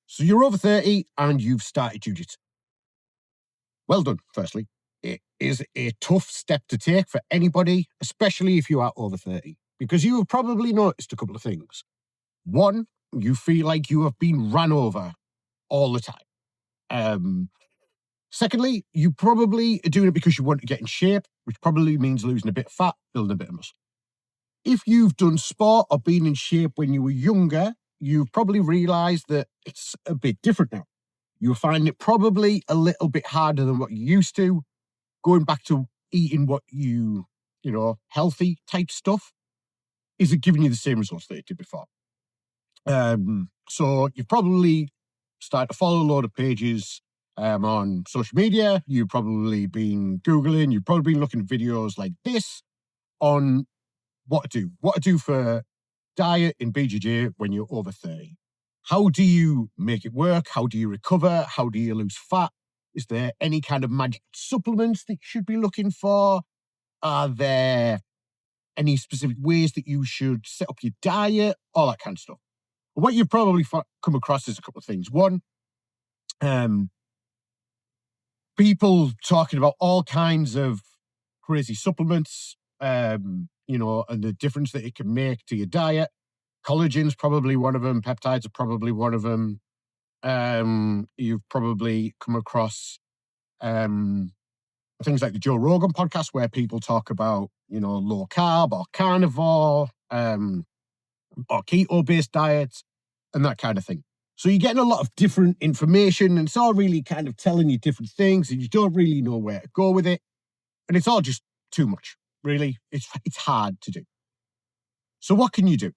So you're over 30 and you've started jiu-jitsu. Well done, firstly. It is a tough step to take for anybody, especially if you are over 30, because you have probably noticed a couple of things. One, you feel like you have been run over all the time. Secondly, you probably are doing it because you want to get in shape, which probably means losing a bit of fat, building a bit of muscle. If you've done sport or been in shape when you were younger, you've probably realized that it's a bit different now. You'll find it probably a little bit harder than what you used to. Going back to eating what healthy type stuff isn't giving you the same results that it did before. So you've probably started to follow a lot of pages on social media. You've probably been Googling, you've probably been looking at videos like this on what to do for diet in BJJ when you're over 30. How do you make it work? How do you recover? How do you lose fat? Is there any kind of magic supplements that you should be looking for? Are there any specific ways that you should set up your diet? All that kind of stuff. What you've probably come across is a couple of things. One, people talking about all kinds of crazy supplements, and the difference that it can make to your diet. Collagen's probably one of them. Peptides are probably one of them. You've probably come across things like the Joe Rogan podcast where people talk about, low carb or carnivore, or keto-based diets and that kind of thing. So you're getting a lot of different information and it's all really kind of telling you different things and you don't really know where to go with it. And it's all just too much, really. It's hard to do. So what can you do?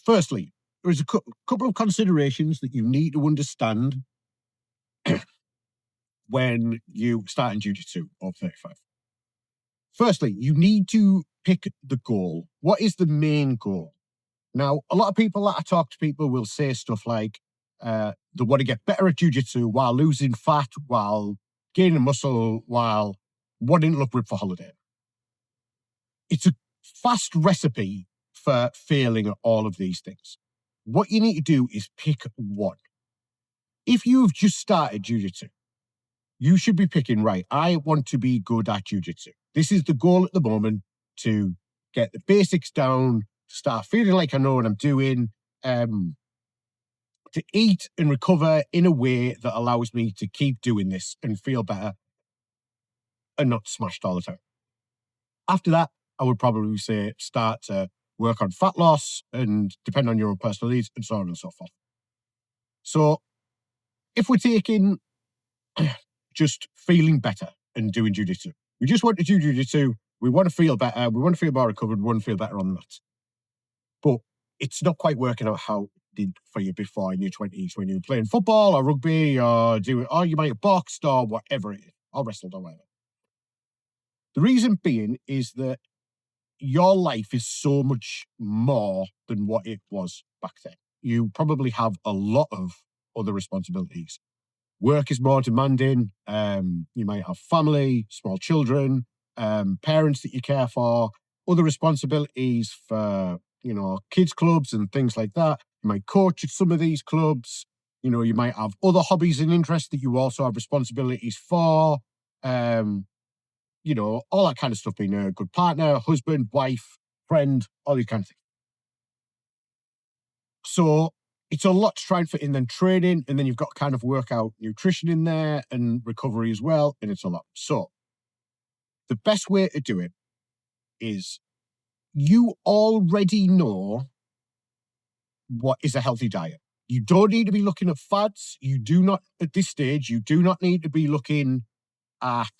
Firstly, there's a couple of considerations that you need to understand when you start in jiu-jitsu or 35. Firstly, you need to pick the goal. What is the main goal? Now, a lot of people that I talk to people will say stuff like they want to get better at jiu-jitsu while losing fat, while gaining muscle, while wanting to look ripped for holiday. It's a fast recipe for failing at all of these things. What you need to do is pick one. If you've just started jiu-jitsu, you should be picking, right, I want to be good at jiu-jitsu. This is the goal at the moment, to get the basics down, start feeling like I know what I'm doing, to eat and recover in a way that allows me to keep doing this and feel better and not smashed all the time. After that, I would probably say start to work on fat loss and depend on your own personal needs and so on and so forth. So if we're taking just feeling better and doing jiu-jitsu, we just want to do jiu-jitsu, we want to feel better, we want to feel more recovered, we want to feel better on the mats. But it's not quite working out how it did for you before in your 20s when you were playing football or rugby or you might have boxed or whatever it is, or wrestled or whatever. The reason being is that your life is so much more than what it was back then. You probably have a lot of other responsibilities. Work is more demanding. You might have family, small children, parents that you care for, other responsibilities for, kids clubs and things like that. You might coach at some of these clubs. You might have other hobbies and interests that you also have responsibilities for. All that kind of stuff, being a good partner, husband, wife, friend, all these kind of things. So it's a lot to try and fit in then training, and then you've got kind of workout nutrition in there and recovery as well, and it's a lot. So the best way to do it is you already know what is a healthy diet. You don't need to be looking at fads. You do not, at this stage, you do not need to be looking at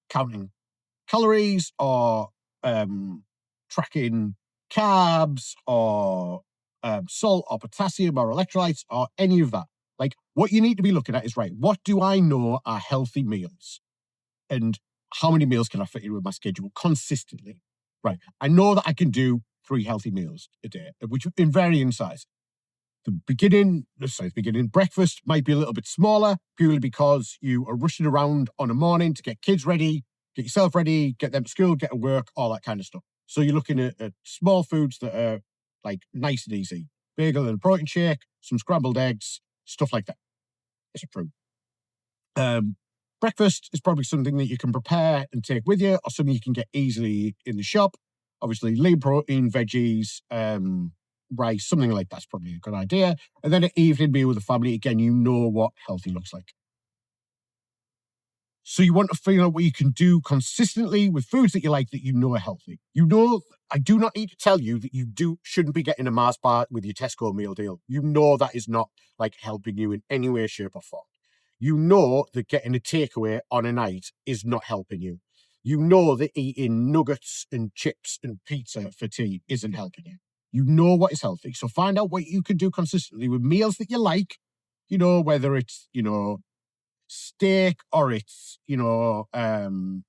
counting calories or tracking carbs or salt or potassium or electrolytes or any of that. Like, what you need to be looking at is, right, what do I know are healthy meals? And how many meals can I fit in with my schedule consistently? Right. I know that I can do 3 healthy meals a day, which in varying size. The beginning breakfast might be a little bit smaller purely because you are rushing around on a morning to get kids ready, get yourself ready, get them to school, get to work, all that kind of stuff. So you're looking at small foods that are like nice and easy. bagel and a protein shake, some scrambled eggs, stuff like that. It's approved. Breakfast is probably something that you can prepare and take with you, or something you can get easily in the shop. Obviously, lean protein, veggies, rice, something like that's probably a good idea. And then an evening meal with the family. Again, you know what healthy looks like. So you want to figure out what you can do consistently with foods that you like that you know are healthy. You know, I do not need to tell you that you shouldn't be getting a Mars bar with your Tesco meal deal. You know that is not like helping you in any way, shape, or form. You know that getting a takeaway on a night is not helping you. You know that eating nuggets and chips and pizza for tea isn't helping you. You know what is healthy. So find out what you can do consistently with meals that you like, you know, whether it's, you know, steak, or it's, you know,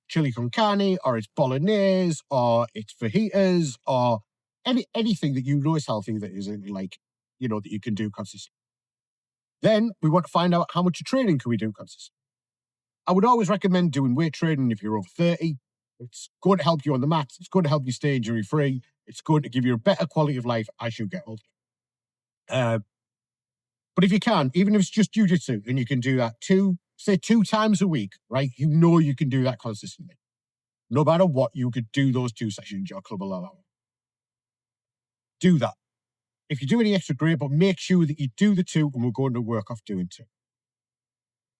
chili con carne, or it's bolognese, or it's fajitas, or anything that you know is healthy that isn't like, you know, that you can do consistently. Then we want to find out how much training can we do consistently. I would always recommend doing weight training if you're over 30. It's going to help you on the mats. It's going to help you stay injury free. It's going to give you a better quality of life as you get older. But if you can, even if it's just jiu-jitsu, and you can do that two times a week, right? You know you can do that consistently. No matter what, you could do those 2 sessions your club will allow. Do that. If you do any extra, great, but make sure that you do the 2, and we're going to work off doing 2.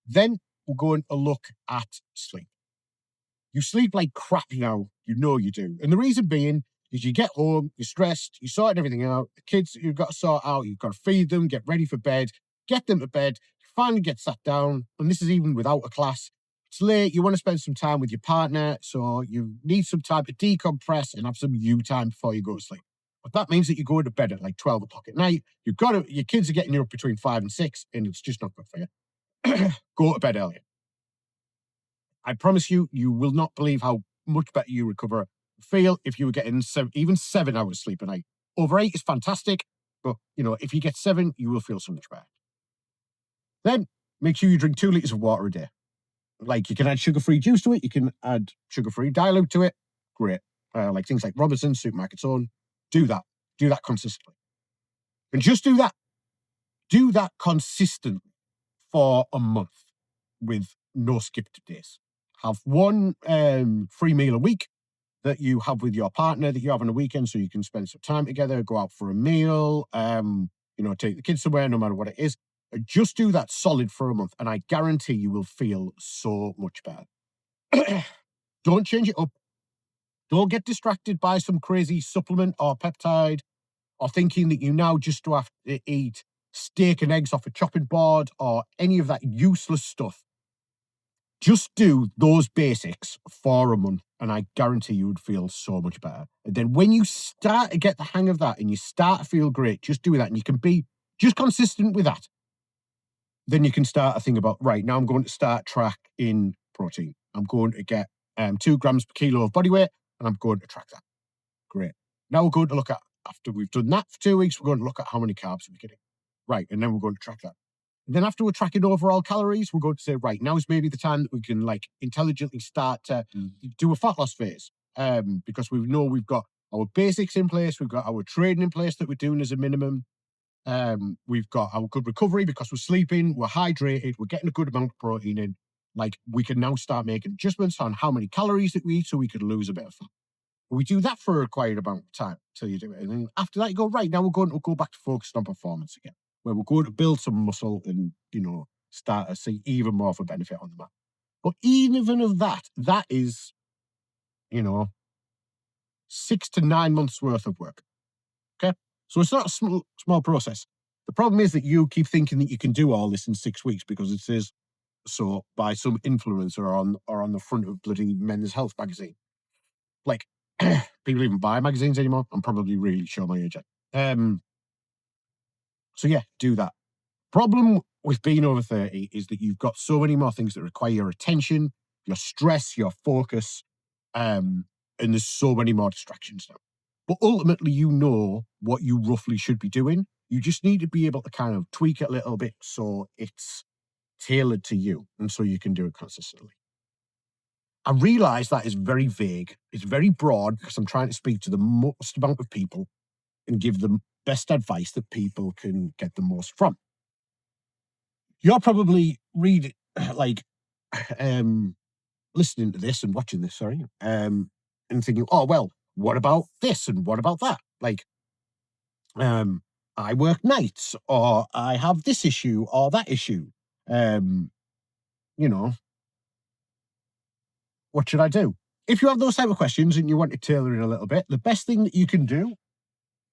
Then we're going to look at sleep. You sleep like crap now. You know you do. And the reason being is you get home, you're stressed, you're sorting everything out. The kids you've got to sort out, you've got to feed them, get ready for bed, get them to bed, finally get sat down. And this is even without a class. It's late, you want to spend some time with your partner, so you need some time to decompress and have some you time before you go to sleep. But that means that you go to bed at like 12 o'clock at night. Your kids are getting you up between 5 and 6, and it's just not good for you. Go to bed earlier. I promise you, you will not believe how much better you recover feel if you were getting even 7 hours sleep a night. Over 8 is fantastic, but you know, if you get 7, you will feel so much better. Then make sure you drink 2 liters of water a day. Like, you can add sugar-free juice to it. You can add sugar-free dilute to it. Great. Like things like Robinson's, Supermarket's Own. Do that. Do that consistently. And just do that. Do that consistently for a month with no skipped days. Have one free meal a week that you have with your partner that you have on a weekend, so you can spend some time together, go out for a meal, you know, take the kids somewhere, no matter what it is. Just do that solid for a month, and I guarantee you will feel so much better. Don't change it up. Don't get distracted by some crazy supplement or peptide, or thinking that you now just have to eat steak and eggs off a chopping board or any of that useless stuff. Just do those basics for a month, and I guarantee you would feel so much better. And then when you start to get the hang of that and you start to feel great, just do that, and you can be just consistent with that. Then you can start to think about, right, now I'm going to start track in protein. I'm going to get 2 grams per kilo of body weight, and I'm going to track that. Great. Now we're going to look at, after we've done that for 2 weeks, we're going to look at how many carbs we're getting. Right, and then we're going to track that. And then after we're tracking overall calories, we're going to say, right, now is maybe the time that we can like intelligently start to do a fat loss phase. Because we know we've got our basics in place, we've got our training in place that we're doing as a minimum. We've got our good recovery because we're sleeping, we're hydrated, we're getting a good amount of protein in. Like, we can now start making adjustments on how many calories that we eat so we could lose a bit of fat. We do that for a required amount of time till you do it. And then after that, you go, right, now we're going to go back to focusing on performance again, where we're going to build some muscle and, you know, start to see even more of a benefit on the mat. But even of that, that is, you know, 6 to 9 months worth of work. Okay. So it's not a small process. The problem is that you keep thinking that you can do all this in 6 weeks because it says so by some influencer on the front of bloody Men's Health magazine. Like, people even buy magazines anymore. I'm probably really showing my age. So yeah, do that. Problem with being over 30 is that you've got so many more things that require your attention, your stress, your focus, and there's so many more distractions now. But ultimately, you know what you roughly should be doing. You just need to be able to kind of tweak it a little bit so it's tailored to you and so you can do it consistently. I realize that is very vague. It's very broad because I'm trying to speak to the most amount of people and give them best advice that people can get the most from. You're probably reading, like, listening to this and watching this, sorry, and thinking, oh, well, what about this and what about that? Like, I work nights, or I have this issue or that issue. You know, what should I do? If you have those type of questions and you want to tailor it a little bit, the best thing that you can do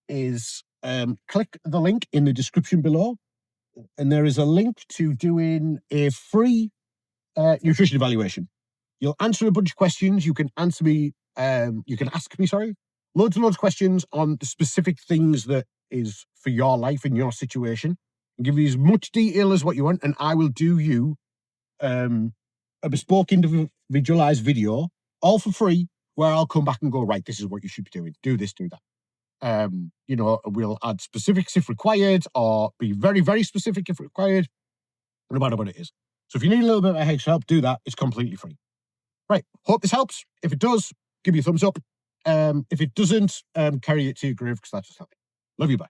is click the link in the description below, and there is a link to doing a free nutrition evaluation. You'll answer a bunch of questions. You can answer me. You can ask me, sorry, loads and loads of questions on the specific things that is for your life and your situation, and give you as much detail as what you want, and I will do you a bespoke individualized video, all for free, where I'll come back and go, right, this is what you should be doing. Do this, do that. You know, we'll add specifics if required, or be very, very specific if required, no matter what it is. So if you need a little bit of extra help, do that. It's completely free. Right. Hope this helps. If it does, give me a thumbs up. If it doesn't, carry it to your grave, because that's just helping. Love you. Bye.